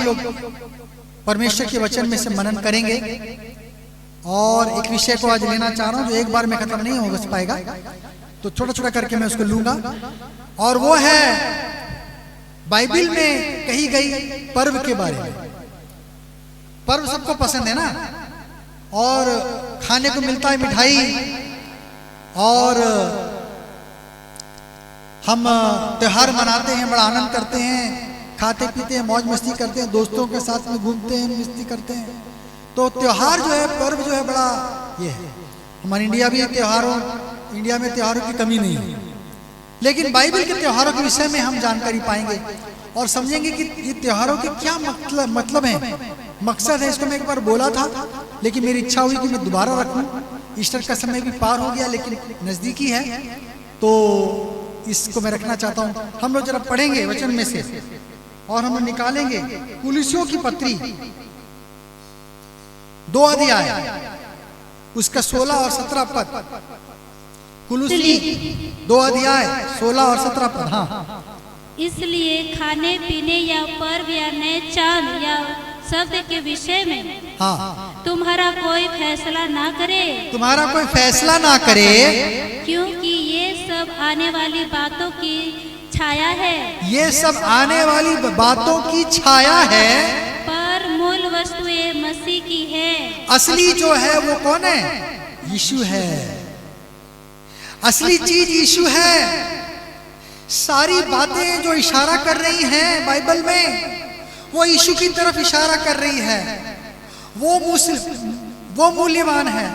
लोग परमेश्वर के वचन में से मनन करेंगे। और एक विषय को आज लेना चाह रहा हूं जो एक बार में खत्म नहीं हो पाएगा, तो छोटा छोटा करके मैं उसको लूंगा। और वो है बाइबल में कही गई पर्व के बारे में। पर्व सबको पसंद है ना, और खाने को मिलता है मिठाई, और हम त्योहार मनाते हैं, बड़ा आनंद करते हैं, खाते पीते हैं, मौज मस्ती करते हैं, दोस्तों के साथ में घूमते हैं, मस्ती करते हैं। तो त्योहार जो है, पर्व जो है, बड़ा ये है। हमारे इंडिया में त्योहारों की कमी नहीं है, लेकिन बाइबल के त्योहारों के विषय में हम जानकारी पाएंगे और समझेंगे कि ये त्योहारों के क्या मतलब है, मकसद है। इसको मैं एक बार बोला था, लेकिन मेरी इच्छा हुई कि मैं दोबारा रखूं। ईस्टर का समय भी पार हो गया, लेकिन नजदीकी है, तो इसको मैं रखना चाहता हूं। हम लोग जरा पढ़ेंगे वचन में से और हम निकालेंगे कुलुसियों की पत्री 2 अध्याय, उसका 16 और 17 पद। कुलुसी 2 अध्याय 16 और 17 पद। हाँ, इसलिए खाने पीने या पर्व या नए चांद या शब्द के विषय में हाँ, तुम्हारा कोई फैसला ना करे, क्योंकि ये सब आने वाली बातों की छाया है। ये सब आने वाली बातों की छाया है, पर मूल वस्तु ये मसीह की है। असली जो है वो कौन है? यीशु है। असली चीज यीशु है। सारी बातें जो इशारा कर रही हैं बाइबल में, वो यीशु की तरफ इशारा कर रही है। वो मूल्यवान है,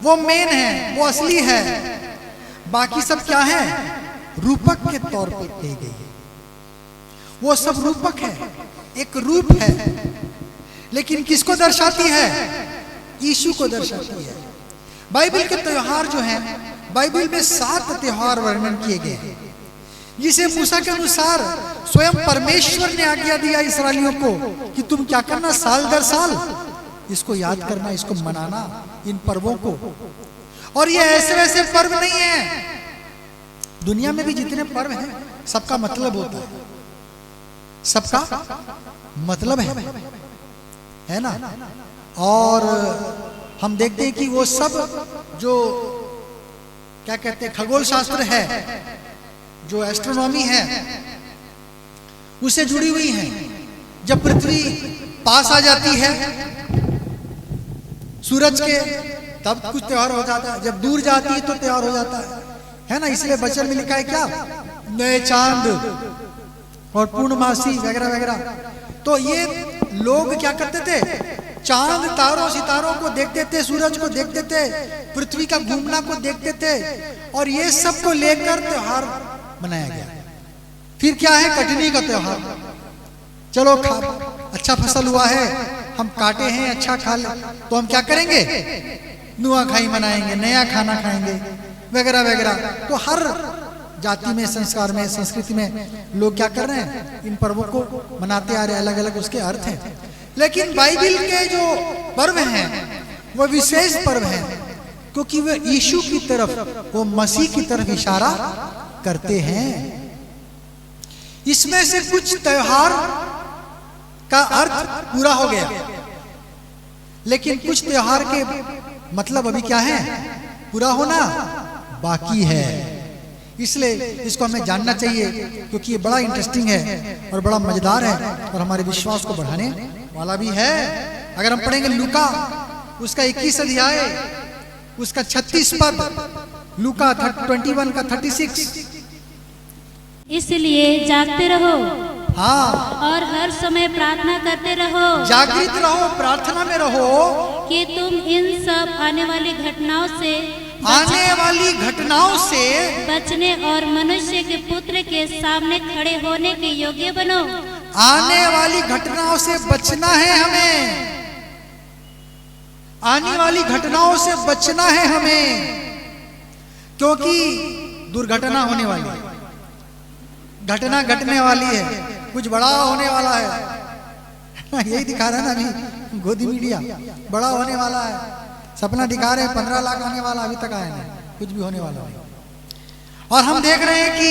वो मेन है, वो असली है। बाकी सब क्या है? रूपक के तौर पर कही गई है। वो सब रूपक है, एक रूप है, लेकिन किसको दर्शाती है? यीशु को दर्शाती है। बाइबल के त्योहार जो हैं, बाइबल में 7 त्योहार वर्णन किए गए हैं, जिसे मूसा के अनुसार स्वयं परमेश्वर ने आज्ञा दिया इस्राएलियों को कि तुम क्या करना, साल दर साल इसको याद करना, इसको मनाना, इन पर्वों को। और ये ऐसे वैसे पर्व नहीं है। दुनिया में भी जितने पर्व हैं, सबका मतलब होता है, सबका मतलब है ना। और हम देखते हैं कि वो सब जो क्या कहते हैं, खगोल शास्त्र है, जो एस्ट्रोनॉमी है, उससे जुड़ी हुई हैं। जब पृथ्वी पास आ जाती है सूरज के, तब कुछ त्योहार हो जाता है। जब दूर जाती है तो त्योहार हो जाता है ना। इसलिए वचन में लिखा है क्या? नए चांद और पूर्णमासी वगैरह वगैरह। तो ये लोग क्या करते थे? चांद तारों सितारों को देखते थे, सूरज को देखते थे, पृथ्वी का घूमना को देखते थे, और ये सब को लेकर त्योहार मनाया गया। फिर क्या है? कटनी का त्योहार। चलो अच्छा फसल हुआ है, हम काटे हैं, अच्छा खा ले, तो हम क्या करेंगे? नुआखाई मनाएंगे, नया खाना खाएंगे वगैरह वगैरह। तो हर जाति में, संस्कार में, संस्कृति में लोग क्या कर रहे हैं? इन पर्वों को मनाते आ रहे, अलग अलग उसके अर्थ हैं। लेकिन बाइबल के जो पर्व हैं वो विशेष पर्व हैं, क्योंकि वे यीशु की तरफ, वो मसीह की तरफ इशारा करते हैं। इसमें से कुछ त्योहार का अर्थ पूरा हो गया, लेकिन कुछ त्योहार के मतलब अभी क्या है? पूरा होना बाकी है। इसलिए इसको हमें जानना चाहिए, क्योंकि ये बड़ा इंटरेस्टिंग है और बड़ा मजेदार है और हमारे विश्वास को बढ़ाने वाला भी है। अगर हम पढ़ेंगे लूका उसका 21 अध्याय, उसका 36 पद, लूका 21 का 36। इसलिए जागते रहो, हाँ, और हर समय प्रार्थना करते रहो, जागृत रहो, प्रार्थना में रहो, कि तुम इन सब आने वाली घटनाओं से बचने और मनुष्य के पुत्र के सामने खड़े होने के योग्य बनो। आने वाली घटनाओं से बचना है हमें, आने वाली घटनाओं से बचना है हमें, क्योंकि दुर्घटना होने वाली है, घटना घटने वाली है, कुछ बड़ा होने वाला है। यही दिखा रहा है ना अभी गोदी मीडिया, बड़ा होने वाला है, सपना दिखा रहे हैं 15 लाख आने वाला, अभी तक आया नहीं, कुछ भी होने वाला नहीं। और हम देख रहे हैं कि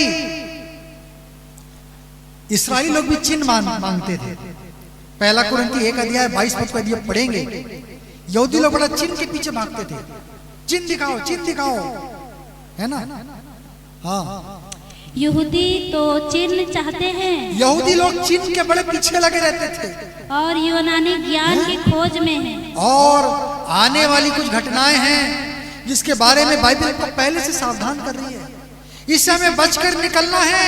इस्राएली लोग भी चिन्ह मांगते थे। पहला कुरिन्थी 1 अध्याय 22 पद को यदि आप पढ़ेंगे, यहूदी लोग बड़ा चिन्ह के पीछे भागते थे, चिन्ह दिखाओ, चिन्ह दिखाओ, है ना? हाँ, यहूदी तो चिन्ह चाहते हैं, यहूदी लोग चिन्ह के बड़े पीछे लगे रहते थे और यूनानी ज्ञान की खोज में हैं। और आने वाली कुछ घटनाएं हैं जिसके बारे में बाइबल को पहले से सावधान कर रही है। इस समय बचकर निकलना है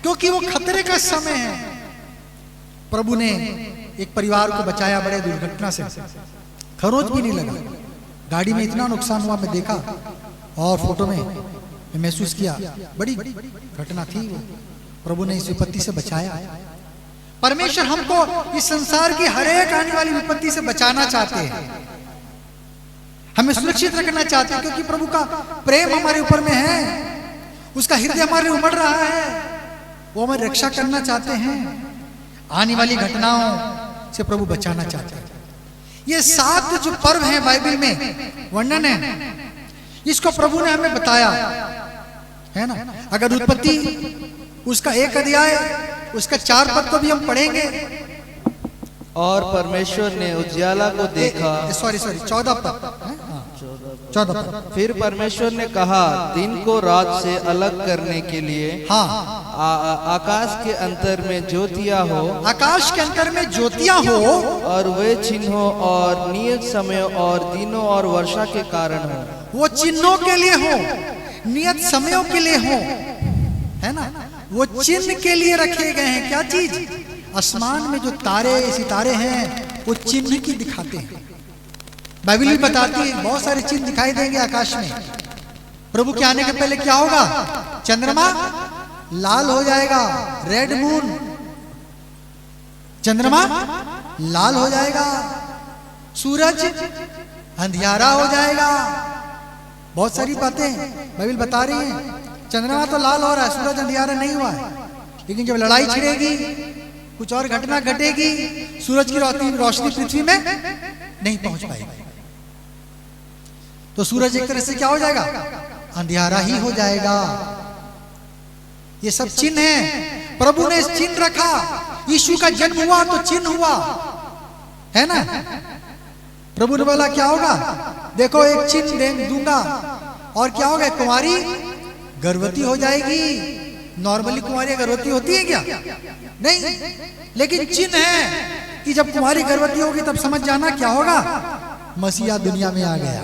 क्योंकि वो खतरे का समय है। प्रभु ने एक परिवार को बचाया बड़े दुर्घटना से, खरोच भी नहीं लगा, गाड़ी में इतना नुकसान हुआ, मैं देखा और फोटो में महसूस किया, बड़ी घटना थी वो। प्रभु ने इस विपत्ति से बचाया। परमेश्वर हमको इस संसार की हर एक आने वाली विपत्ति से बचाना चाहते हैं, हमें सुरक्षित रखना चाहते हैं, क्योंकि प्रभु का प्रेम हमारे ऊपर में है, उसका हृदय हमारे उमड़ रहा है, वो हमारी रक्षा करना चाहते हैं, आने वाली घटनाओं से प्रभु बचाना चाहते हैं। ये 7 जो पर्व हैं बाइबल में वर्णन है, इसको प्रभु ने हमें बताया है ना। अगर उत्पत्ति उसका 1 अध्याय उसका 4 पद को भी हम पढ़ेंगे, और परमेश्वर ने उजियाला को देखा, सॉरी 14 पद, 14 पद। फिर परमेश्वर ने कहा, दिन को रात से अलग करने के लिए आकाश के अंतर में ज्योतियां हो, आकाश के अंतर में ज्योतियां हो, और वे चिन्हों और नियत समय और दिनों और वर्षा के कारण हो। वो चिन्हों के लिए हो, नियत समयों के लिए हो, है ना। वो चिन्ह के लिए रखे गए हैं। क्या चीज? आसमान में जो तारे सितारे हैं वो चिन्ह की दिखाते हैं। बाइबल भी बताती है बहुत सारे चिन्ह दिखाई देंगे आकाश में। प्रभु के आने के पहले क्या होगा? चंद्रमा लाल हो जाएगा, रेड मून, चंद्रमा लाल हो जाएगा, सूरज अंधियारा हो जाएगा। बहुत सारी बातें बाइबल बता रही है। चंद्रमा तो लाल हो रहा है, सूरज अंधियारा नहीं हुआ है, लेकिन जब लड़ाई छिड़ेगी, कुछ और घटना घटेगी, सूरज की रोशनी पृथ्वी में नहीं पहुंच पाएगी, तो सूरज एक तरह से क्या हो जाएगा? अंधियारा ही हो जाएगा। ये सब चिन्ह है। प्रभु ने चिन्ह रखा। यीशु का जन्म हुआ तो चिन्ह हुआ, है ना। प्रभु ने बोला क्या होगा? देखो एक चिन्ह दूंगा, और क्या होगा? कुमारी गर्भवती हो जाएगी। नॉर्मली कुमारी गर्भवती होती है क्या? नहीं, लेकिन चिन्ह है कि जब कुमारी गर्भवती होगी तब समझ जाना क्या होगा? मसीहा दुनिया में आ गया,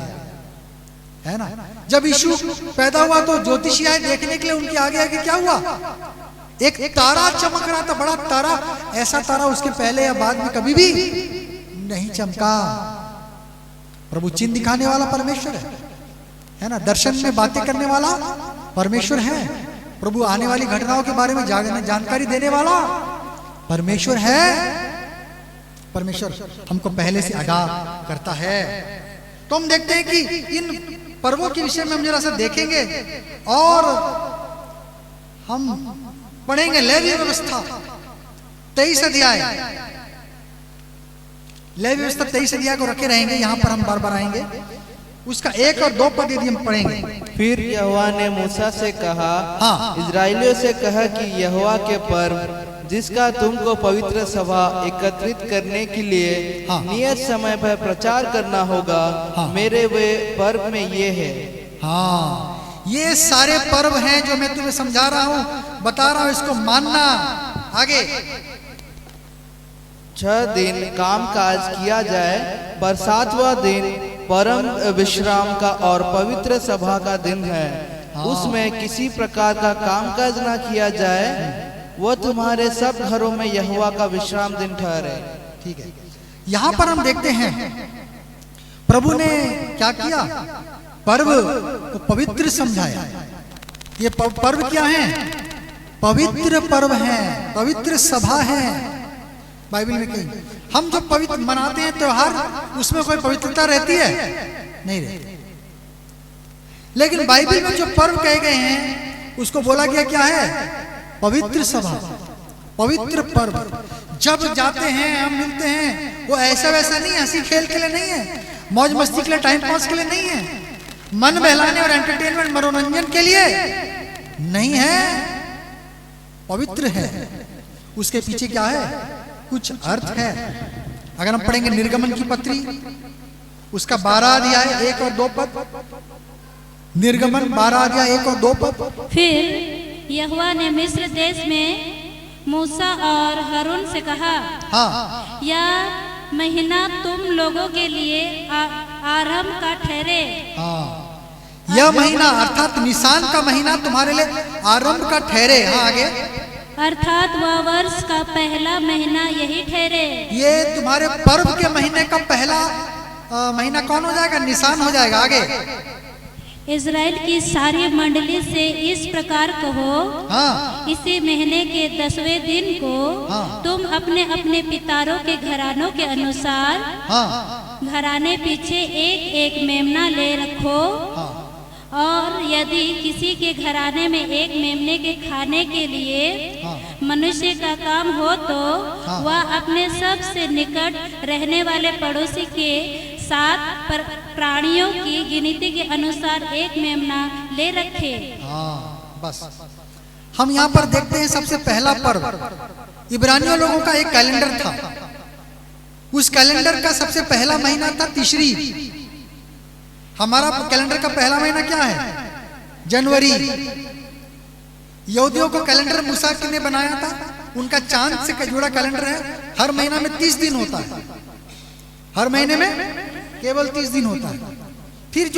है ना। जब यीशु पैदा हुआ तो ज्योतिषी आए देखने के लिए, उनके आगे क्या हुआ? एक तारा चमक रहा था, बड़ा तारा। ऐसा तारा उसके पहले या बाद में कभी भी नहीं चमका। प्रभु चिन्ह दिखाने वाला परमेश्वर है ना। दर्शन में बातें करने वाला परमेश्वर है। प्रभु आने वाली घटनाओं के बारे में जानकारी देने वाला परमेश्वर है। परमेश्वर हमको पहले से आगाह करता है। तो हम देखते हैं कि इन पर्वों के विषय में हम जरा सा देखेंगे और हम पढ़ेंगे लेवी व्यवस्था 23 अध्याय। लेवी व्यवस्था 23 अध्याय को रखे रहेंगे, यहाँ पर हम बार बार आएंगे। उसका 1 और 2 पद यदि हम पढ़ेंगे। फिर यहोवा ने मूसा से कहा, इजराइलियों से कहा कि यहोवा के पर्व जिसका तुमको पवित्र सभा एकत्रित करने के लिए नियत समय पर प्रचार करना होगा, मेरे वे पर्व में ये है। हाँ, ये सारे पर्व हैं जो मैं तुम्हें समझा रहा हूँ, बता रहा हूँ, इसको मानना। आगे 6 दिन काम काज किया जाए, पर 7वां दिन परम विश्राम का और पवित्र सभा का दिन है। उसमें किसी प्रकार का कामकाज ना किया जाए, वो तुम्हारे सब घरों में यहोवा का विश्राम दिन ठहरे। ठीक है। यहाँ पर हम देखते हैं प्रभु ने क्या किया? पर्व को पवित्र समझाया। ये पर्व क्या है? पवित्र पर्व है, पवित्र सभा है। बाइबल में कहीं हम जो पवित्र मनाते हैं त्योहार, उसमें कोई पवित्रता रहती है? नहीं रहती। लेकिन बाइबल में जो पर्व कहे गए हैं उसको बोला गया क्या है? पवित्र सभा, पवित्र पर्व। जब जाते हैं हम मिलते हैं, वो ऐसा वैसा नहीं है, हंसी खेल के लिए नहीं है, मौज मस्ती के लिए, टाइम पास के लिए नहीं है, मन बहलाने और एंटरटेनमेंट मनोरंजन के लिए नहीं है, पवित्र है। उसके पीछे क्या है? कुछ अर्थ है। अगर हम पढ़ेंगे निर्गमन की पत्री, उसका 12 अध्याय 1 और 2 पद, निर्गमन 12 अध्याय 1 और 2 पद। फिर यहोवा ने मिस्र देश में मूसा और हारून से कहा, हाँ, यह महीना तुम लोगों के लिए आरंभ का ठहरे। हाँ, यह महीना अर्थात निशान का महीना तुम्हारे लिए आरंभ का ठहरे। हाँ, आगे, अर्थात वह वर्ष का पहला महीना यही ठहरे। ये तुम्हारे पर्व के महीने का पहला महीना कौन हो जाएगा? निशान हो जाएगा। आगे, इज़राइल की सारी मंडली से इस प्रकार कहो, हाँ, इसी महीने के 10वें दिन को हाँ, तुम अपने अपने पितारों के घरानों के अनुसार, हाँ, घराने पीछे एक एक मेमना ले रखो। हाँ, और यदि किसी के घराने में एक मेमने के खाने के लिए हाँ, मनुष्य का काम हो तो हाँ, वह अपने सबसे निकट रहने वाले पड़ोसी के साथ प्राणियों की गिनती के अनुसार एक मेमना ले रखे। हाँ, बस हम यहाँ पर देखते हैं सबसे पहला पर्व इब्रानियों लोगों का एक कैलेंडर था। उस कैलेंडर का सबसे पहला महीना था तिशरी। हमारा कैलेंडर का पहला महीना क्या है? जनवरी। यहूदियों को कैलेंडर मूसा ने बनाया था, उनका चांद से जुड़ा कैलेंडर है। हर महीना में 30 दिन होता है, हर महीने में केवल 30 दिन होता है। फिर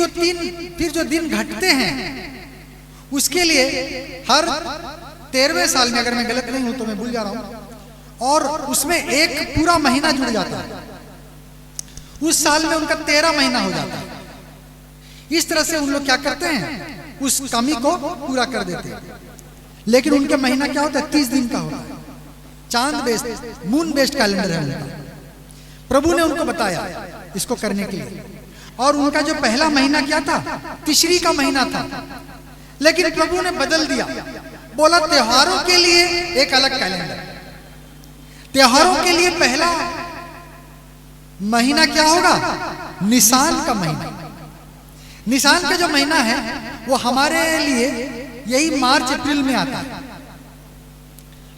जो दिन घटते हैं उसके लिए हर 13वें साल में, अगर मैं गलत नहीं हूं तो मैं भूल जा रहा हूं, और उसमें एक पूरा महीना जुड़ जाता है। उस साल में उनका 13 महीना हो जाता है। इस तरह से उन लोग क्या करते हैं, उस कमी को पूरा कर देते हैं। लेकिन उनके महीना क्या होता है? 30 दिन का होता है। चांद बेस्ड, मून बेस्ड कैलेंडर है उनका। प्रभु ने उनको बताया इसको करने के लिए, और उनका जो पहला महीना क्या था? तिशरी का महीना था। लेकिन प्रभु ने बदल दिया, बोला त्योहारों के लिए एक अलग कैलेंडर। त्योहारों के लिए पहला महीना क्या होगा? निशान का महीना। निशान का जो महीना है वो हमारे लिए यही मार्च अप्रैल में आता है।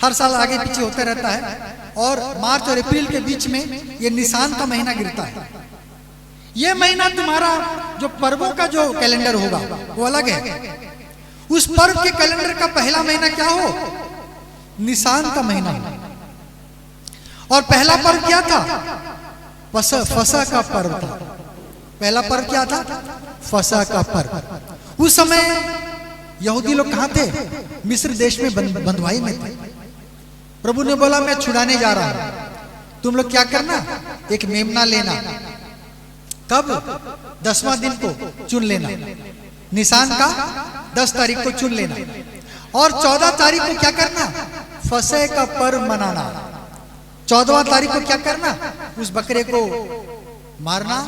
हर साल आगे पीछे होता रहता है, और मार्च और अप्रैल के बीच में ये निशान का महीना गिरता है। ये महीना तुम्हारा जो पर्वों का जो कैलेंडर होगा वो अलग है। उस पर्व के कैलेंडर का पहला महीना क्या हो? निशान का महीना हो। और पहला पर्व क्या था? फसह का पर्व था। पहला पर्व क्या था? फसह का पर्व। उस समय यहूदी लोग कहां थे? मिस्र देश में बंधुआई में थे। प्रभु ने बोला मैं छुड़ाने जा रहा हूं, तुम लोग क्या करना? एक मेमना लेना। कब? 10वां दिन को चुन लेना। निशान का 10 तारीख को चुन लेना, और 14 तारीख को क्या करना? फसह का पर्व मनाना। 14वां तारीख को क्या करना? उस बकरे को मारना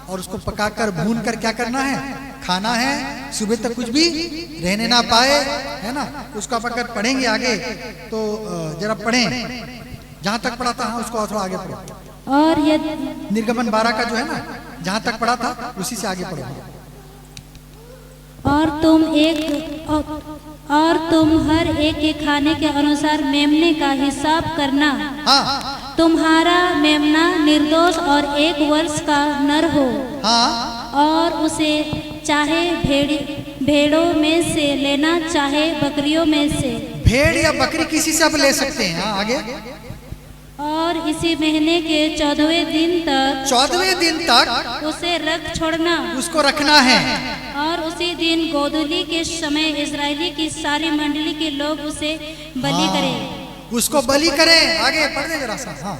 और उसको पकाकर भून कर क्या करना है? खाना है। सुबह तक कुछ भी रहने ना पाए, है ना। उसको आप अगर पढ़ेंगे आगे तो जरा पढ़ें, जहां तक पढ़ा था, हाँ उसको थोड़ा आगे पढ़ो। और निर्गमन 12 का जो है ना, जहां तक पढ़ा था उसी से आगे पढ़ो। और तुम हर एक के खाने के अनुसार मेमने का हिसाब करना। हाँ, तुम्हारा मेमना निर्दोष और 1 वर्ष का नर हो। हाँ, और उसे चाहे भेड़ों में से लेना, चाहे बकरियों में से। भेड़ या बकरी किसी से आप ले सकते हैं। हाँ, आगे। और इसी महीने के 14वें दिन तक उसे रख छोड़ना, उसको रखना है। और उसी दिन गोधूली के समय इजरायली की सारी मंडली के लोग उसे बलि करें। उसको बलि करें। आगे पढ़ दे जरा सा। हाँ,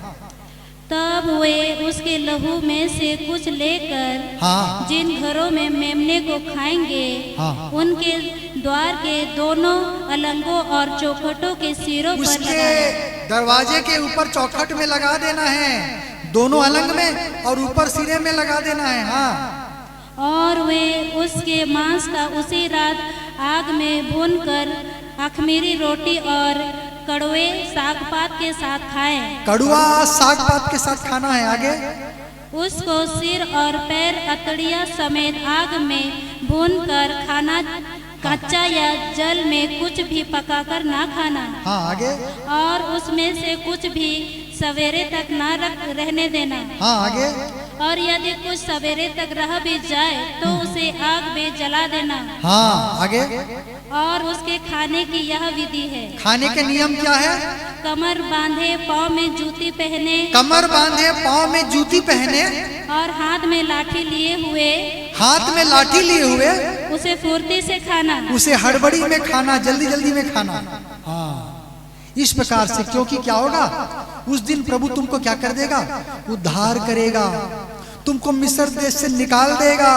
तब वे उसके लहू में से कुछ लेकर, हाँ, जिन घरों में मेमने को खाएंगे, हाँ, उनके द्वार के दोनों अलंगों और चौखटों के सिरों पर उसके दरवाजे के ऊपर चौखट में लगा देना है, दोनों अलंग में, और ऊपर सिरे में लगा देना है। हाँ, और वे उसके मांस का उसी रात आग में भूनकर अखमीरी रोटी और कड़वे साग पात के साथ खाएं। कड़वा साग पात के साथ खाना है। आगे। उसको सिर और पैर अतड़िया समेत आग में भूनकर खाना, कच्चा या जल में कुछ भी पकाकर ना खाना। हाँ, आगे। और उसमें से कुछ भी सवेरे तक ना रहने देना। हाँ आगे। और यदि कुछ सवेरे तक रह भी जाए तो उसे आग में जला देना। हाँ आगे। और उसके खाने की यह विधि है। खाने के नियम क्या है? कमर बांधे, पाँव में जूती पहने। कमर बांधे, पाँव में जूती पहने। और हाथ में लाठी लिए हुए। हाथ में लाठी लिए हुए। उसे फुर्ती से खाना। उसे हड़बड़ी में खाना, जल्दी जल्दी में खाना। हाँ इस प्रकार से, क्योंकि क्या होगा उस दिन प्रभु तुमको क्या कर देगा? उद्धार करेगा, तुमको मिस्र देश से निकाल देगा,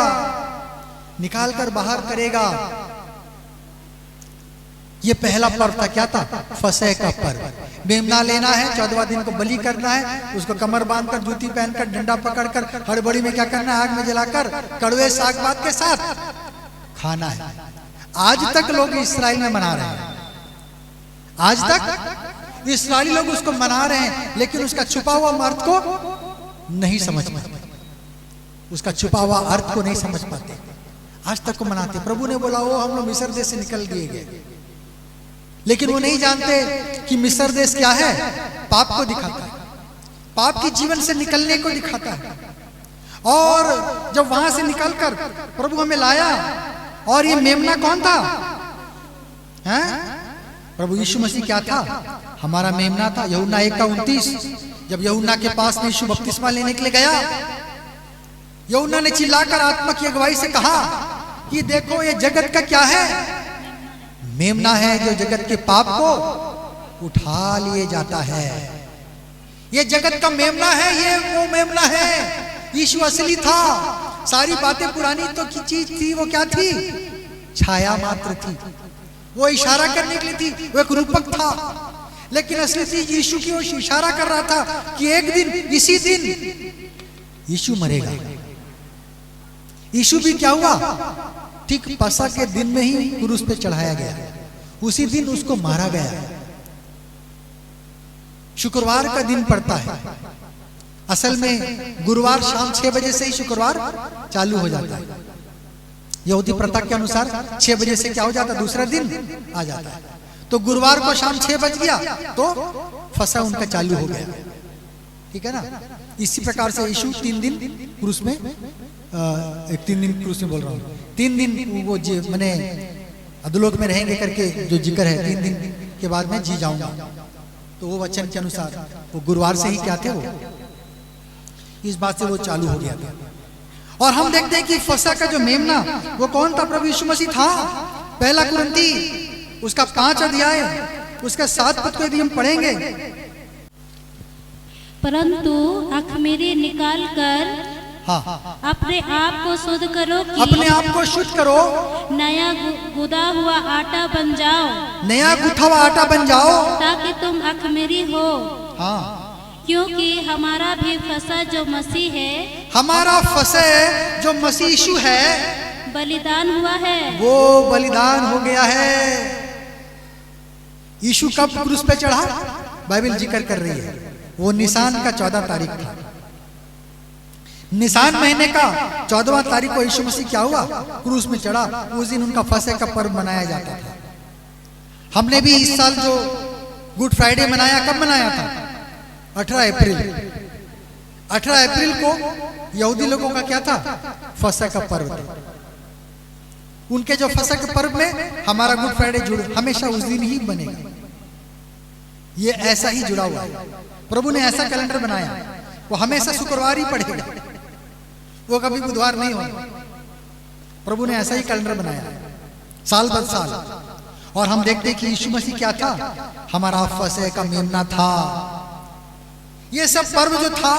निकाल कर बाहर करेगा। ये पहला पर्व था, क्या था? फसह का पर्व। मेमना लेना है, 14वां दिन को बलि करना है, उसको कमर बांधकर, जूती पहनकर, डंडा पकड़कर, हड़बड़ी में क्या करना है? आग में जलाकर कड़वे साग पात के साथ खाना है। आज तक लोग इस्राएल में मना रहे हैं, आज तक इस्राएली लोग उसको मना रहे हैं, लेकिन उसका छुपा हुआ अर्थ को नहीं समझ पाते, उसका छुपा हुआ अर्थ को नहीं समझ पाते, आज तक को मनाते। प्रभु ने बोला वो हम लोग मिस्र देश से निकल दिए गए, लेकिन वो नहीं जानते कि मिस्र देश क्या है? पाप को दिखाता है, पाप की जीवन से निकलने को दिखाता है। और जब वहां से निकलकर प्रभु हमें लाया, और ये मेमना कौन था? हैं? प्रभु यीशु मसीह क्या था? हमारा मेमना था। यूहन्ना 1:29, जब यूहन्ना के पास में यीशु बपतिस्मा लेने के लिए गया, यूहन्ना ने चिल्लाकर आत्मा की अगुवाई से कहा कि देखो ये जगत का क्या है? मेमना है जो जगत के पाप को उठा लिए जाता है। ये जगत का मेमना है, ये वो मेमना है। यीशु असली था, सारी बातें पुरानी तो की चीज थी, वो क्या थी? छाया मात्र थी, वो इशारा करने के लिए थी, वो एक रूपक था, लेकिन असली चीज यीशु की ओर इशारा कर रहा था कि एक दिन, इसी दिन यीशु मरेगा। यीशु भी क्या हुआ? ठीक पसखा के दिन में ही क्रूस पे चढ़ाया गया, उसी दिन उसको मारा गया। शुक्रवार का दिन पड़ता है, असल में गुरुवार शाम 6 बजे से ही शुक्रवार चालू हो जाता है। यहूदी प्रथा के अनुसार 6 बजे से क्या हो जाता है? दूसरा दिन आ जाता है। तो गुरुवार को शाम 6 बज गया तो फसह उनका चालू हो गया, ठीक है ना। इसी प्रकार से यीशु 3 दिन क्रूस में, 3 दिन क्रूस में बोल रहा हूँ, 3 दिन वो मैंने अधोलोक में रहेंगे करके जो जिक्र है, 3 दिन के बाद मैं जी जाऊंगा, तो वो वचन के अनुसार वो गुरुवार से ही क्या थे, वो इस बात से वो चालू हो गया था। और हम देखते हैं कि फसह का जो मेमना वो कौन था? प्रभु यीशु मसीह था। पहला कुरिन्थी उसका 5 अध्याय उसका 7 पद को यदि हम पढ़ेंगे, परंतु अख़मीरी निकाल कर हाँ, अपने आप को शुद्ध करो कि अपने आप को शुद्ध करो, नया गुदा हुआ आटा बन जाओ, नया गुथा हुआ आटा बन जाओ, ताकि तुम अख़मीरी हो। हाँ, क्योंकि हमारा भी फसह जो मसीह है, हमारा फसह जो मसीह यीशु है, बलिदान हुआ है, वो बलिदान हो गया है। यीशु कब क्रूस पे चढ़ा? बाइबल जिक्र कर रही है वो निसान का 14 तारीख था। निसान महीने का 14वां तारीख को यीशु मसीह क्या हुआ? क्रूस में चढ़ा। उस दिन उनका फसह का पर्व मनाया जाता था। हमने भी इस साल जो गुड फ्राइडे मनाया, कब मनाया था? 18 अप्रैल। 18 अप्रैल को यहूदी लोगों का क्या था? फसह का पर्व था। उनके जो फसह के पर्व में हमारा गुड फ्राइडे जुड़ हमेशा उस दिन ही बनेगा। ये ऐसा ही जुड़ा हुआ है। प्रभु ने ऐसा कैलेंडर बनाया, वो हमेशा शुक्रवार ही पड़ेगा, वो कभी बुधवार नहीं होगा। प्रभु ने ऐसा ही कैलेंडर बनाया साल भर साल। और हम देखते हैं कि यीशु मसीह क्या था? हमारा फसह का मेमना था। ये सब पर्व जो था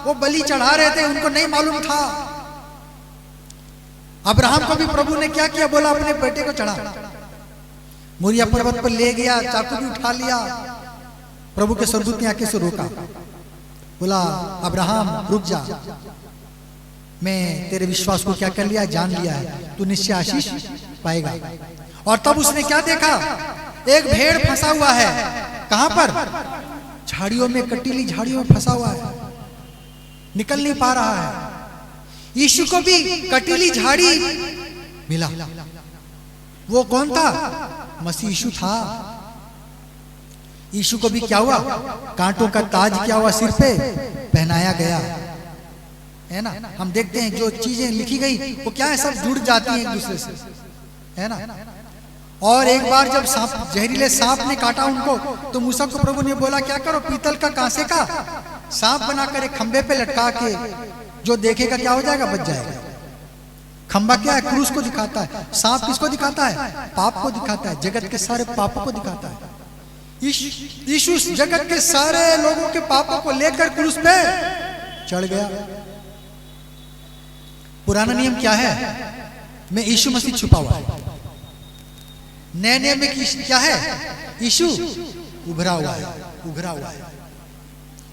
वो बलि चढ़ा रहे थे, उनको नहीं मालूम था। अब्राहम को भी प्रभु ने क्या किया? बोला अपने बेटे को चढ़ा। मोरिया पर्वत पर ले गया, चाकू भी उठा लिया। प्रभु के स्वर्गदूत ने आके से रोका, बोला अब्राहम रुक जा, मैं तेरे विश्वास को क्या कर लिया? जान लिया है, तू निश्चय आशीष पाएगा। और तब उसने क्या देखा? एक भेड़ फंसा हुआ है। कहां पर? झाड़ियों में, कटीली झाड़ियों में फंसा हुआ है, निकल नहीं पा रहा है। यीशु को भी कटीली झाड़ी मिला। वो कौन था? मसीह यीशु था। यीशु को भी क्या हुआ, कांटों का ताज क्या हुआ, सिर पे पहनाया गया, है ना। हम देखते हैं जो चीजें लिखी गई वो क्या है, सब जुड़ जाती हैं एक दूसरे से, है ना। और एक बार जब सांप, जहरीले सांप ने काटा उनको, तो मूसा को प्रभु ने बोला क्या करो, पीतल का कांसे का सांप बनाकर एक खंबे पे लटका के जो देखेगा क्या हो जाएगा, बच जाएगा। खंबा क्या है, क्रूस को दिखाता है। सांप किसको दिखाता है, पाप को दिखाता है, जगत के सारे पापों को दिखाता है। यीशु जगत के सारे लोगों के पापों को लेकर क्रूस पे चढ़ गया। पुराना नियम क्या है, में यीशु मसीह छुपा हुआ है। नए नियम में क्या है, यीशु उभरा हुआ है, उभरा हुआ है।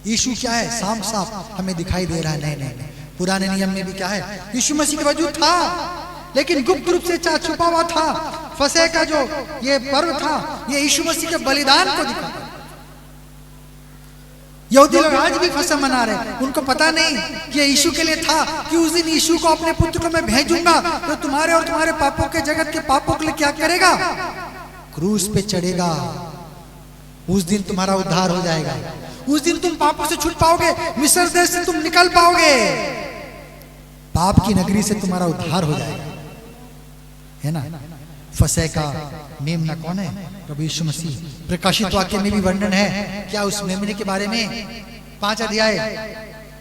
यीशु क्या है, साफ साफ हमें दिखाई दे रहा है नए नियम में। पुराने नियम में भी क्या है, यीशु मसीह का वजूद था लेकिन गुप्त रूप से छुपा हुआ था। फसह का जो ये पर्व था, ये यीशु मसीह के बलिदान को दिखाता। यहूदी लोग आज भी फसह मना रहे, उनको पता नहीं कि यीशु के लिए था कि उस दिन यीशु को अपने पुत्र को मैं भेजूंगा तो तुम्हारे और तुम्हारे पापों के, जगत के पापों के लिए क्या करेगा, क्रूस पे चढ़ेगा। उस दिन तुम्हारा उद्धार हो जाएगा, उस दिन तुम पापों से छूट पाओगे, मिस्र देश से तुम निकल पाओगे, पाप की नगरी से तुम्हारा उद्धार हो जाएगा, है ना। फसह का मेमना कौन है, प्रभु यीशु मसीह। प्रकाशित वाक्य में भी वर्णन है क्या उस मेमने के बारे में, 5 अध्याय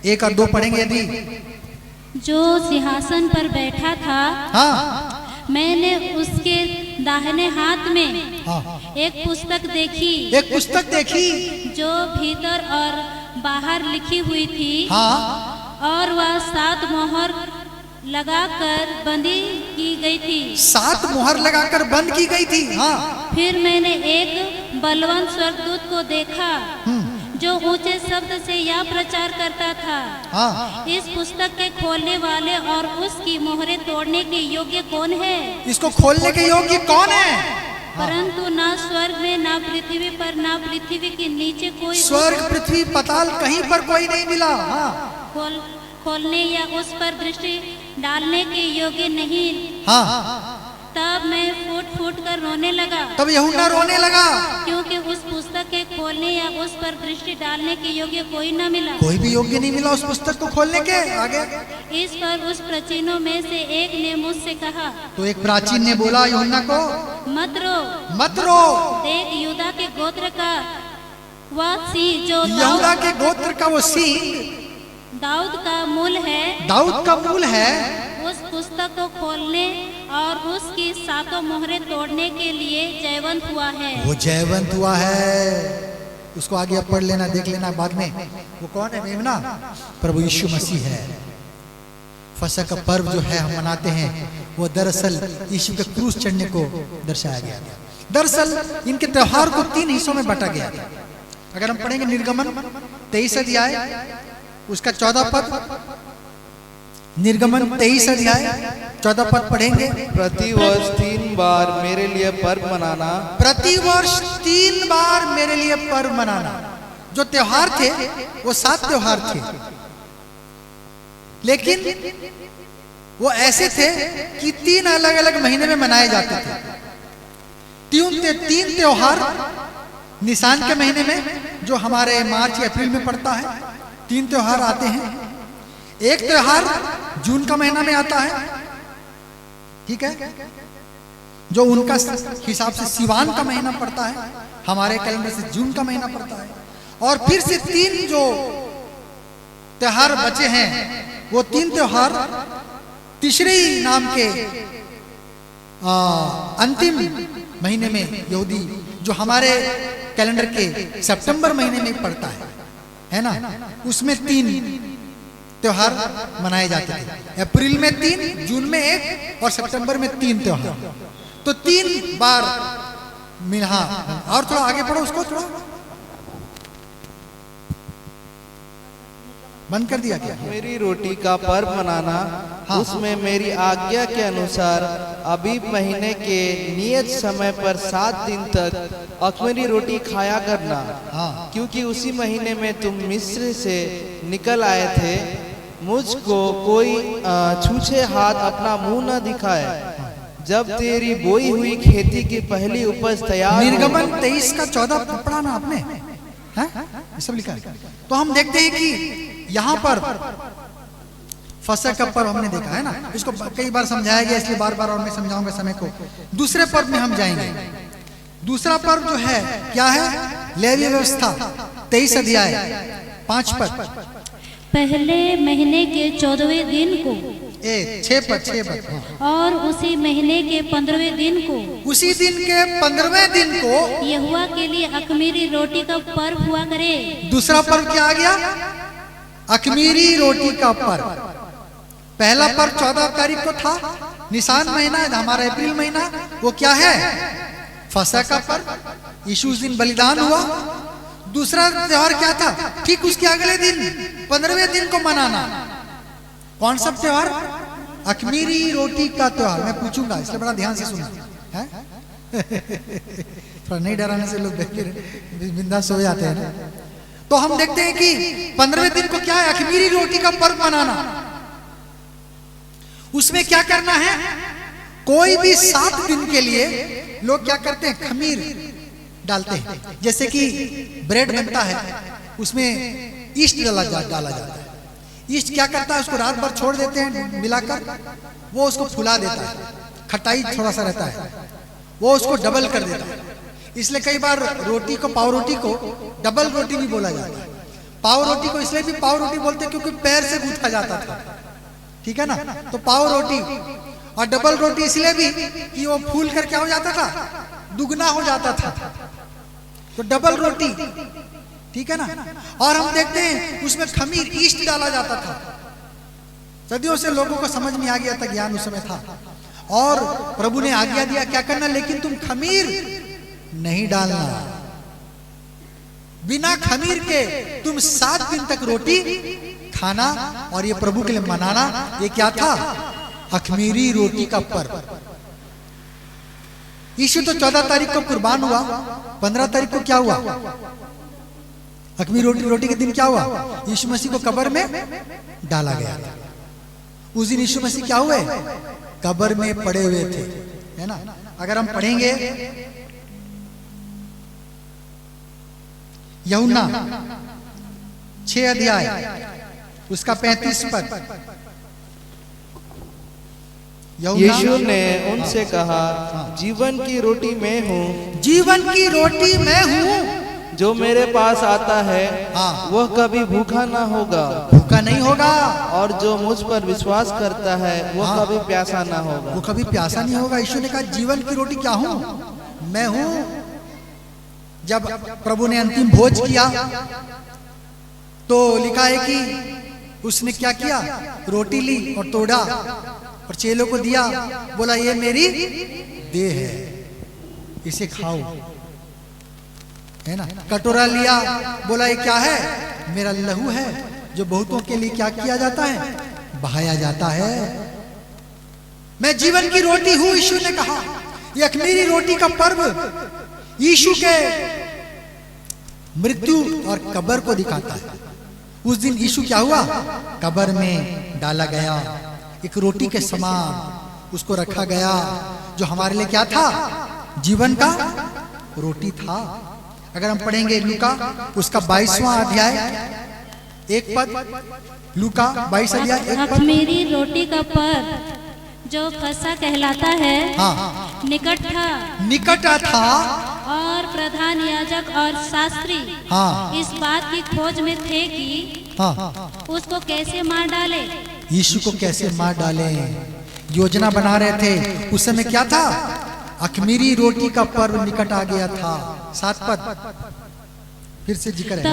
1 और 2 पढ़ेंगे यदि। जो सिंहासन पर बैठा था, हाँ, मैंने उसके दाहिने हाथ में हाँ, एक पुस्तक देखी, एक पुस्तक देखी जो भीतर और बाहर लिखी हुई थी, हाँ, और वह 7 मोहर लगाकर बंदी की गई थी। 7 मोहर लगाकर बंद की गई थी। हाँ। फिर मैंने एक बलवान स्वर्गदूत को देखा जो ऊंचे शब्द से यह प्रचार करता था, हाँ, इस पुस्तक के खोलने वाले और उसकी मोहरें तोड़ने के योग्य कौन है। इसको खोलने के योग्य कौन है। परंतु ना स्वर्ग में, ना पृथ्वी पर, ना पृथ्वी के नीचे कोई, स्वर्ग पृथ्वी पाताल कहीं पर कोई नहीं मिला। हाँ। खोलने या उस पर दृष्टि डालने के योग्य नहीं। हाँ। तब मैं फूट फूट कर रोने लगा, तब यूहन्ना रोने लगा, क्योंकि उस पुस्तक के खोलने या उस पर दृष्टि डालने के योग्य कोई न मिला। कोई भी योग्य नहीं मिला उस पुस्तक को खोलने के। आगे इस पर उस प्राचीनों में से एक ने मुझसे कहा, तो एक प्राचीन ने बोला यूहन्ना को, मत रो, मत रो। देख यहूदा के गोत्र का वह सिंह, जो यहूदा के गोत्र का वो सिंह दाऊद का मूल है, दाऊद का मूल है, उस पुस्तक को खोलने और उसकी 7 मोहरें तोड़ने के लिए जयवंत हुआ है। वो जयवंत हुआ है। उसको आगे अब पढ़ लेना, देख लेना बाद में। वो कौन है मेमना, प्रभु यीशु मसीह है। फसह का पर्व जो है हम मनाते हैं, वो दरअसल यीशु के क्रूस चढ़ने को दर्शाया गया। दरअसल इनके त्योहार को 3 हिस्सों में बांटा गया। अगर हम पढ़ेंगे निर्गमन 23 अध्याय उसका 14 पद, निर्गमन 23 अध्याय 14 पद पढ़ेंगे। प्रति वर्ष 3 बार मेरे लिए पर्व मनाना, प्रति वर्ष 3 बार मेरे लिए पर्व मनाना। जो त्योहार थे वो 7 त्योहार थे, लेकिन वो ऐसे थे कि 3 अलग अलग महीने में मनाए जाते थे। 3 त्योहार निसान के महीने में, जो हमारे मार्च या अप्रैल में पड़ता है, 3 त्योहार आते हैं। एक त्योहार जून का महीना में आता है, ठीक है, जो उनका हिसाब से सिवान का महीना पड़ता है, हमारे कैलेंडर से जून का महीना पड़ता है। और फिर से 3 जो त्योहार बचे हैं, वो 3 त्योहार तिश्री नाम के अंतिम महीने में, यहूदी जो हमारे कैलेंडर के सितंबर महीने में पड़ता है ना, उसमें 3 त्योहार मनाए जाते थे। अप्रैल में 3, जून में 1 और सितंबर में 3 त्योहार। तो 3 बार मिला। और थोड़ा आगे पढ़ो, उसको थोड़ा बंद कर दिया क्या। मेरी रोटी का पर्व मनाना, हाँ। उसमें मेरी आज्ञा के अनुसार अबीब महीने के नियत समय पर 7 दिन तक अख़मीरी रोटी खाया करना, हाँ। क्योंकि उसी महीने में तुम मिस्र से निकल आए थे। मुझको कोई छूछे हाथ अपना मुंह न दिखाए। जब तेरी बोई हुई खेती की पहली उपज तैयार हो। निर्गमन 23 का 14 पढ़ा ना आपने, हैं? ये सब लिखा है। तो हम देखते हैं कि यहाँ पर फसह का पर्व हमने देखा है ना, इसको कई बार समझाया गया, इसलिए बार बार और मैं समझाऊंगा समय को। दूसरे पर्व में हम जाएंगे। दूसरा पर्व जो है क्या है? लेवी व्यवस्था 23 अध्याय 5 पद। पहले महीने के 14वें दिन को 6 पद और उसी महीने के 15वें दिन को, उसी दिन के 15वें दिन को यहोवा के लिए अख़मीरी रोटी का पर्व हुआ करे। दूसरा पर्व क्या आ गया? अख़मीरी रोटी का पर्व। पहला पर्व 14 तारीख को था, निसान महीना, हमारा अप्रैल महीना। वो क्या है? फसह का पर्व। यीशु उस दिन बलिदान हुआ। दूसरा त्योहार क्या था? ठीक उसके अगले दिन 15वें दिन को मनाना। कौन सा त्योहार? अख़मीरी रोटी का त्योहार। मैं पूछूंगा, इसलिए बड़ा ध्यान से सुनना है। थोड़ा नहीं डराने से लोग बिंदास सो जाते हैं ना। तो हम देखते हैं कि 15वें दिन को क्या है? अख़मीरी रोटी का पर्व मनाना। उसमें क्या करना है? कोई भी 7 दिन के लिए लोग क्या करते हैं? खमीर डालते हैं। जैसे कि ब्रेड बनता है, उसमें ईस्ट डाला जाता है। ईस्ट क्या करता है? उसको रात भर छोड़ देते हैं मिलाकर, वो उसको फुला देता है। खटाई थोड़ा सा रहता है, वो उसको डबल कर देता है। इसलिए कई बार रोटी को, पाव रोटी को डबल रोटी भी बोला जाता है। पाव रोटी को इसलिए भी पाव रोटी बोलते हैं क्योंकि पैर से गूंथा जाता था, ठीक है ना। तो पाव रोटी और डबल रोटी इसलिए भी कि वो फूल कर क्या हो जाता था? दुगना हो जाता था, तो डबल रोटी, ठीक है ना। और हम देखते हैं उसमें खमीर, ईस्ट डाला जाता था। सदियों से लोगों को समझ में आ गया था, ज्ञान उस समय था। और प्रभु ने आज्ञा दिया क्या करना? लेकिन तुम खमीर नहीं डालना। बिना खमीर के तुम 7 दिन तक रोटी खाना और ये प्रभु के लिए मनाना। ये क्या था? अख़मीरी रोटी का पर्व। यीशु तो 14 तारीख को कुर्बान हुआ। 15 तारीख को क्या हुआ? अख़मीरी रोटी के दिन क्या हुआ? यीशु मसीह को कब्र में डाला गया था। उस दिन यीशु मसीह क्या हुए? कब्र में पड़े हुए थे, है ना। अगर हम पढ़ेंगे यूहन्ना 6 अध्याय उसका 35 पद। यीशु ने उनसे कहा, जीवन की रोटी मैं हूँ। जीवन की रोटी मैं हूँ। जो मेरे पास आता है वह कभी भूखा ना होगा, भूखा नहीं होगा। और जो मुझ पर विश्वास करता है वह कभी प्यासा ना होगा, वो कभी प्यासा नहीं होगा। यीशु ने कहा जीवन की रोटी क्या हूँ? मैं हूँ। जब प्रभु ने अंतिम भोज किया तो लिखा है कि उसने क्या किया? रोटी ली और तोड़ा और चेलों को दिया, बोला ये मेरी देह है, इसे खाओ, है ना। कटोरा लिया, बोला ये क्या है? मेरा लहू है, जो बहुतों के लिए क्या किया जाता है? बहाया जाता है। मैं जीवन की रोटी हूं, यीशु ने कहा। ये अख़मीरी रोटी का पर्व यीशु के मृत्यु और कब्र को दिखाता है। उस दिन यीशु क्या हुआ? कब्र में डाला गया। एक रोटी के समान उसको रखा गया, जो हमारे लिए क्या था? जीवन का रोटी था। अगर हम पढ़ेंगे लूका उसका 22वां अध्याय 1 पद, लूका 22 अध्याय 1 पद। अख़मीरी रोटी का पर्व जो फसह कहलाता है, निकट था और प्रधान याजक और शास्त्री इस बात की खोज में थे कि उसको कैसे मार डाले। यीशु को कैसे मार डाले योजना बना रहे थे। उस समय क्या था? अख़मीरी रोटी का पर्व निकट आ गया था। 7 पद फिर से जिक्र है।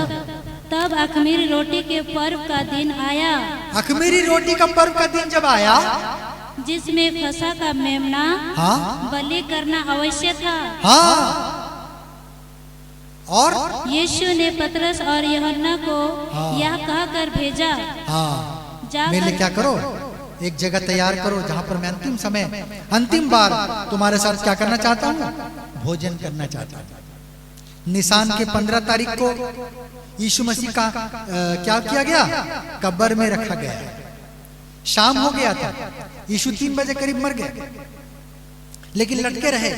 तब अख़मीरी रोटी के पर्व का दिन आया। अख़मीरी रोटी का पर्व का दिन जब आया, जिसमें फसह का मेमना बलि करना आवश्यक था। और यीशु ने पतरस और यूहन्ना को यह कहकर भेजा, मेरे लिए क्या करो? एक जगह तैयार करो जहां पर मैं अंतिम समय, अंतिम बार तुम्हारे साथ क्या करना चाहता हूँ? भोजन करना चाहता हूँ। निसान के 15 तारीख को यीशु मसीह का क्या किया गया? कब्र में रखा गया। शाम हो गया था, यीशु 3 बजे करीब मर गए। लेकिन लटके रहे।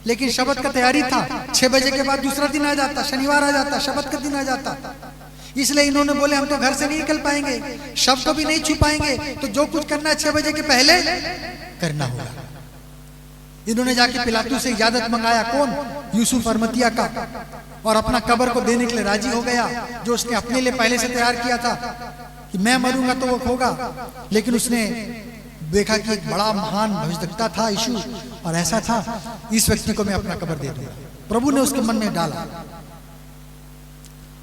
लेकिन शब्द का तैयारी था, 6 बजे के बाद दूसरा दिन आ जाता, शनिवार आ जाता, शब्द का दिन आ जाता। इसलिए इन्होंने बोले हम तो घर से नहीं निकल पाएंगे, शब्द को भी नहीं छू पाएंगे, तो जो कुछ करना है 6 बजे के पहले करना होगा। इन्होंने जाके पिलातू से इजाजत मंगाया, कौन? यूसुफ अरमतिया का, और अपना कब्र को देने के लिए राजी हो गया, जो उसने अपने लिए पहले से तैयार किया था कि मैं मरूंगा तो वो होगा। लेकिन उसने देखा कि एक बड़ा महान भविष्यवक्ता था यीशु, और ऐसा था, इस व्यक्ति को मैं अपना कब्र दे दूंगा। प्रभु ने उसके मन में डाला,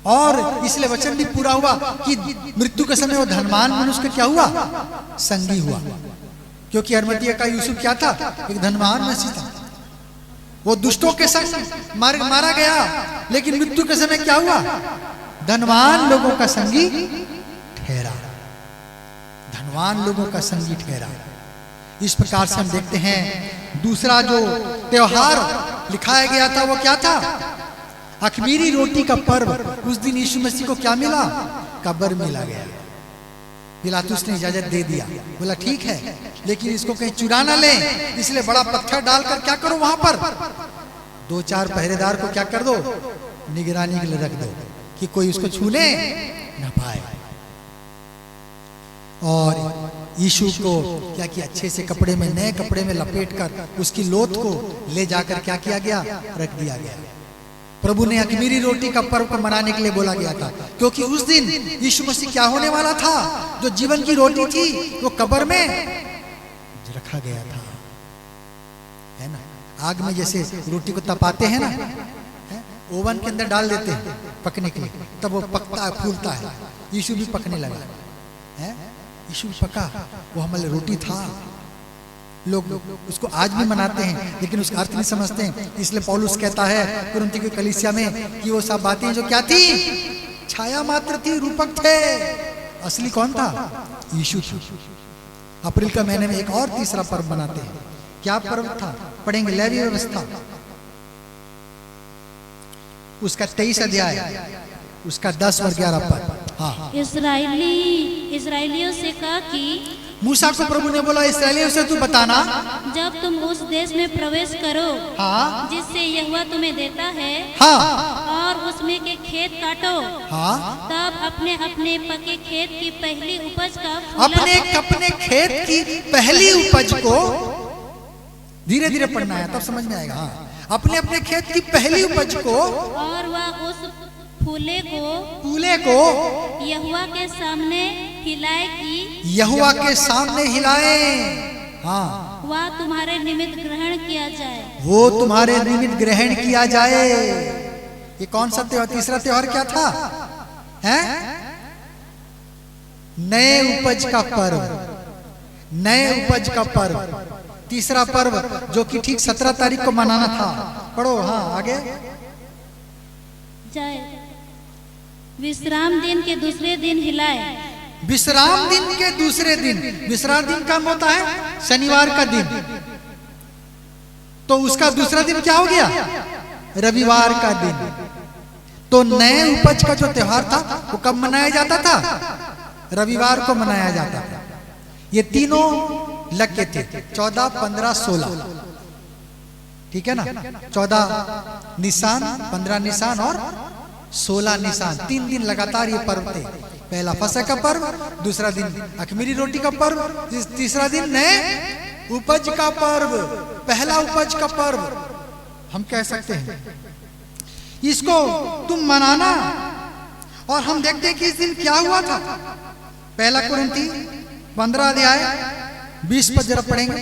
और इसलिए वचन भी पूरा हुआ कि मृत्यु के समय वो धनवान मनुष्य का क्या हुआ? संगी हुआ। क्योंकि अरमतिया का यूसुफ क्या था? एक धनवान मसीह था। वो दुष्टों के संग मारा गया, लेकिन मृत्यु के समय क्या हुआ? धनवान लोगों का संगी ठहरा। धनवान लोगों का संगी ठहरा। इस प्रकार से हम देखते हैं दूसरा जो त्योहार लिखाया गया था वो क्या था? अख़मीरी रोटी का पर्व। उस दिन यीशु मसीह को क्या मिला? कब्र मिला गया। पिलातुस ने इजाजत दे दिया, बोला ठीक है, लेकिन इसको कहीं चुरा ना ले, इसलिए बड़ा पत्थर डालकर क्या करो वहां पर 2-4 पहरेदार को क्या कर दो? निगरानी के लिए रख दो कि कोई उसको छूने ना पाए। और यीशु को क्या किया? अच्छे से कपड़े में, नए कपड़े में लपेट कर उसकी लोथ को ले जाकर क्या किया गया? रख दिया गया। प्रभु ने अख़मीरी रोटी का पर्व को मनाने के लिए बोला गया था, क्योंकि उस दिन यीशु मसीह क्या होने वाला था? जो जीवन की रोटी थी वो कब्र में रखा गया था, है ना? आग में जैसे रोटी को तपाते हैं ना, ओवन के अंदर डाल देते हैं पकने के लिए, तब वो पकता है, फूलता है। यीशु भी पकने लगा है। यीशु पका, वो हमारे रोटी था। लोग उसको आज भी मनाते हैं, लेकिन उसका अर्थ नहीं समझते हैं। इसलिए पौलुस कहता है कुरिन्थ की कलीसिया में कि वो सब बातें जो क्या थी? छाया मात्र थी, रूपक थे। असली कौन था? यीशु था। अप्रैल का महीने में एक और तीसरा पर्व मनाते हैं। क्या पर्व था? पढ़ेंगे, लेवी व्यवस्था, उसका 23 अध्याय, उसका 10 और 11 पद। हाँ, इस्राएलियों से कहा कि मूसा को प्रभु ने बोला, इस्राएलियों से तू बताना, जब तुम उस देश में प्रवेश करो, हाँ, जिससे यहोवा तुम्हें देता है, हाँ, और उसमें के खेत काटो, हाँ, तब अपने अपने पके खेत की पहली उपज का अपने खेत की पहली उपज को, धीरे धीरे पढ़ना है तब समझ में आएगा। हाँ, अपने अपने खेत की पहली उपज को, और वह उस फूले को यहोवा के सामने हिलाए कि यहोवा के सामने हिलाए। हाँ, वह तुम्हारे निमित्त ग्रहण किया जाए। वो तुम्हारे निमित्त ग्रहण किया जाए। ये कौन सा त्योहार? तीसरा त्योहार क्या था? हैं? नए उपज का पर्व। नए उपज का पर्व, तीसरा पर्व, जो कि ठीक 17 तारीख को मनाना था। पढ़ो, हाँ, आगे जाए। विश्राम दिन के दूसरे दिन हिलाए। विश्राम दिन के दूसरे दिन, विश्राम दिन कब होता है? शनिवार का दिन। तो उसका दूसरा दिन क्या हो गया? रविवार का दिन। तो नए उपज का जो त्योहार था वो कब मनाया जाता था? रविवार को मनाया जाता था। ये तीनों लग के थे, 14, 15, 16, ठीक है ना? 14 निसान, 15 निसान और 16 निसान, 3 दिन लगातार ये पर्व थे। पहला फसह का पर्व, दूसरा दिन अख़मीरी रोटी का पर्व, तीसरा दिन नए उपज का पर्व, पहला उपज का पर्व हम कह सकते हैं। इसको तुम मनाना। और हम देखते हैं कि इस दिन क्या हुआ था। पहला कुरिन्थी 15 अध्याय 20 पद जरा पढ़ेंगे।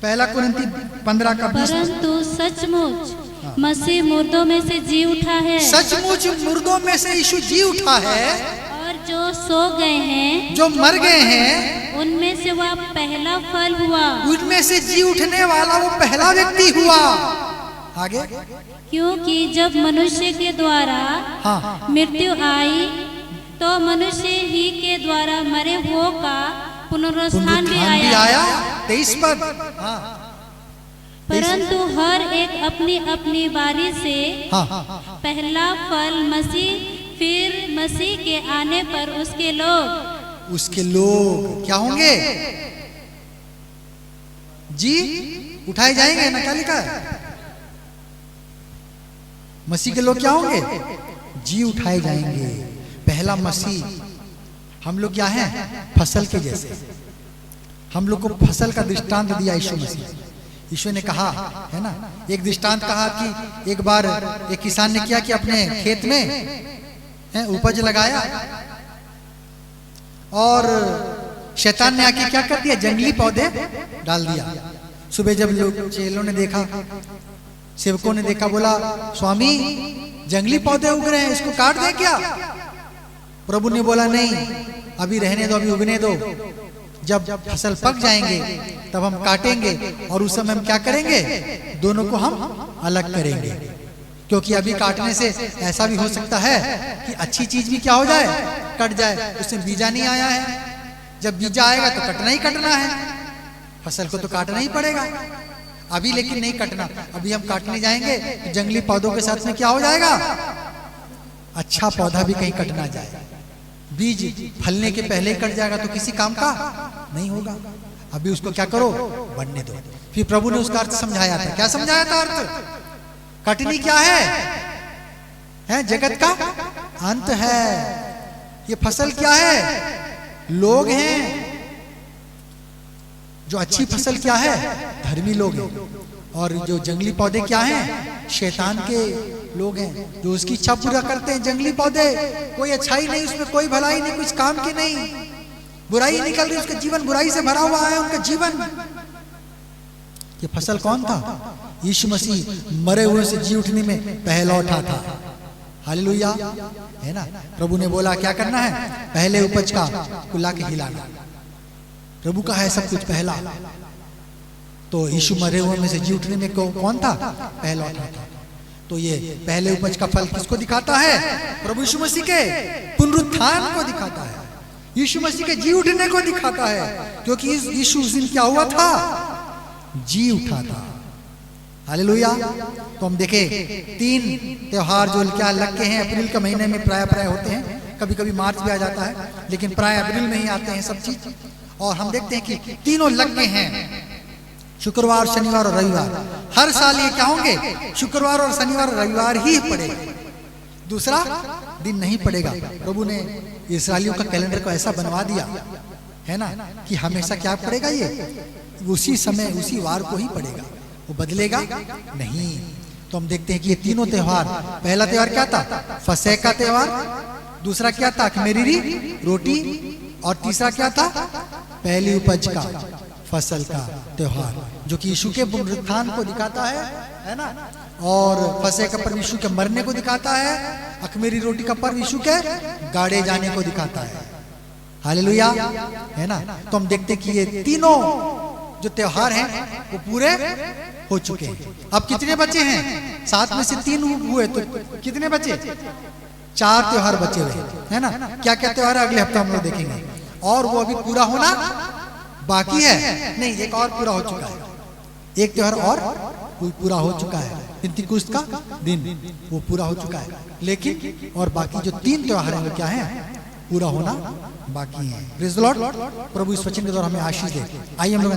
पहला कुरिन्थी 15 का 20। परंतु सचमुच मसीह मुर्दों में से जी उठा है। सचमुच मुर्दों में से यीशु जी उठा है। और जो सो गए हैं, जो मर गए हैं, उनमें से वह पहला फल हुआ। उनमें से जी उठने वाला वो पहला व्यक्ति हुआ। आगे, क्योंकि जब मनुष्य के द्वारा हाँ, मृत्यु आई, तो मनुष्य ही के द्वारा मरे हुओं का पुनरुत्थान भी आया। 23 पद। हाँ, परंतु हर एक अपनी अपनी बारी से, हाँ, पहला फल मसीह, फिर मसीह के आने पर उसके लोग क्या होंगे? जी उठाए जाएंगे ना, क्या लिखा है? मसीह के लोग क्या होंगे? जी उठाए जाएंगे। पहला मसीह। हम लोग क्या हैं? फसल के जैसे। हम लोग को फसल का दृष्टांत दिया यीशु मसीह। यीशु ने कहा है ना, एक दृष्टांत कहा कि एक बार एक किसान ने किया कि अपने खेत में उपज लगाया और शैतान ने आके क्या कर दिया? जंगली पौधे डाल दिया। सुबह जब लोग चेलों ने देखा, सेवकों ने देखा, बोला स्वामी जंगली पौधे उग रहे हैं, इसको काट दें क्या? प्रभु ने बोला नहीं, अभी रहने दो, अभी उगने दो। जब फसल पक जाएंगे तब हम काटेंगे और उस समय हम क्या करेंगे? दोनों को हम अलग करेंगे। क्योंकि अभी काटने से ऐसा भी हो सकता है कि अच्छी चीज भी क्या हो जाए? कट जाए। उसमें बीजा नहीं आया है। जब बीजा आएगा तो कटना ही कटना है, फसल को तो काटना ही पड़ेगा। अभी लेकिन नहीं कटना, अभी हम काटने जाएंगे तो जंगली पौधों के साथ में क्या हो जाएगा? अच्छा पौधा भी कहीं कट ना जाए। बीज फलने के पहले ही कट जाएगा तो किसी काम का नहीं होगा। अभी उसको क्या करो? बढ़ने दो। फिर प्रभु ने उसका अर्थ समझाया था। क्या समझाया था अर्थ? कटनी क्या है? जगत का अंत है। ये फसल क्या है? लोग हैं। जो अच्छी फसल क्या है? धर्मी लोग हैं। और जो जंगली पौधे क्या हैं? शैतान के लोग हैं, जो उसकी इच्छा पूरा करते हैं। जंगली पौधे कोई अच्छाई नहीं, उसमें कोई भलाई नहीं, कुछ काम की नहीं, बुराई निकल रही, उसका जीवन बुराई से भरा हुआ है, उनका जीवन। ये फसल कौन था? यीशु मसीह मरे हुए से जी उठने में पहला उठा था। हालेलुया, है ना। प्रभु ने बोला क्या करना है? पहले उपज का कुल्ला के हिलाना। प्रभु का है सब कुछ पहला। तो यीशु मरे हुए में से जी उठने में कौन था? पहला उठा था। तो ये पहले उपज का फल किसको दिखाता है? प्रभु यीशु मसीह के पुनरुत्थान को दिखाता है, यीशु मसीह के जी उठने को दिखाता है। क्योंकि यीशु उस दिन क्या हुआ था? जी उठा था। हालेलुया। तो हम देखें 3 त्योहार जो क्या लग के हैं, अप्रैल के महीने में प्राय होते हैं, कभी कभी मार्च भी आ जाता है, लेकिन प्राय अप्रैल में ही आते हैं सब चीज। और हम देखते हैं कि तीनों लग के हैं, शुक्रवार, शनिवार और रविवार। हर साल ये क्या होंगे? शुक्रवार और शनिवार और रविवार ही पड़ेगा, दूसरा दिन नहीं पड़ेगा। प्रभु ने इस्राएलियों का कैलेंडर को ऐसा बनवा दिया है ना कि हमेशा क्या पड़ेगा? ये उसी समय उसी वार को ही पड़ेगा, वो बदलेगा नहीं। तो हम देखते हैं कि ये तीनों त्योहार, पहला त्योहार क्या था? फसह का त्योहार, दूसरा क्या था? अखमीरी रोटी, और तीसरा क्या था? पहली उपज का फसल का त्योहार, जो कि यीशु के पुनरुत्थान को दिखाता है ना। और फसह का पर्व यीशु के मरने को दिखाता है, अखमीरी रोटी का पर्व यीशु के गाड़े जाने को दिखाता है। हालेलुया, है ना। तो हम देखते कि ये तीनों जो त्योहार हैं वो पूरे हो चुके हैं। अब कितने बचे हैं? 7 में से 3 हुए, तो कितने बचे? 4 त्योहार बचे हुए है ना। क्या क्या त्योहार है अगले हफ्ते हम लोग देखेंगे। और वो अभी पूरा होना बाकी है। नहीं, एक और पूरा हो चुका है, एक त्योहार और पूरा हो चुका है, पिंतीकुस्त का दिन वो पूरा हो चुका है। लेकिन और बाकी जो 3 त्योहार हैं वो क्या है? पूरा होना बाकी है। Praise the Lord. प्रभु इस वचन के द्वारा हमें आशीष दे। आइए हम लोग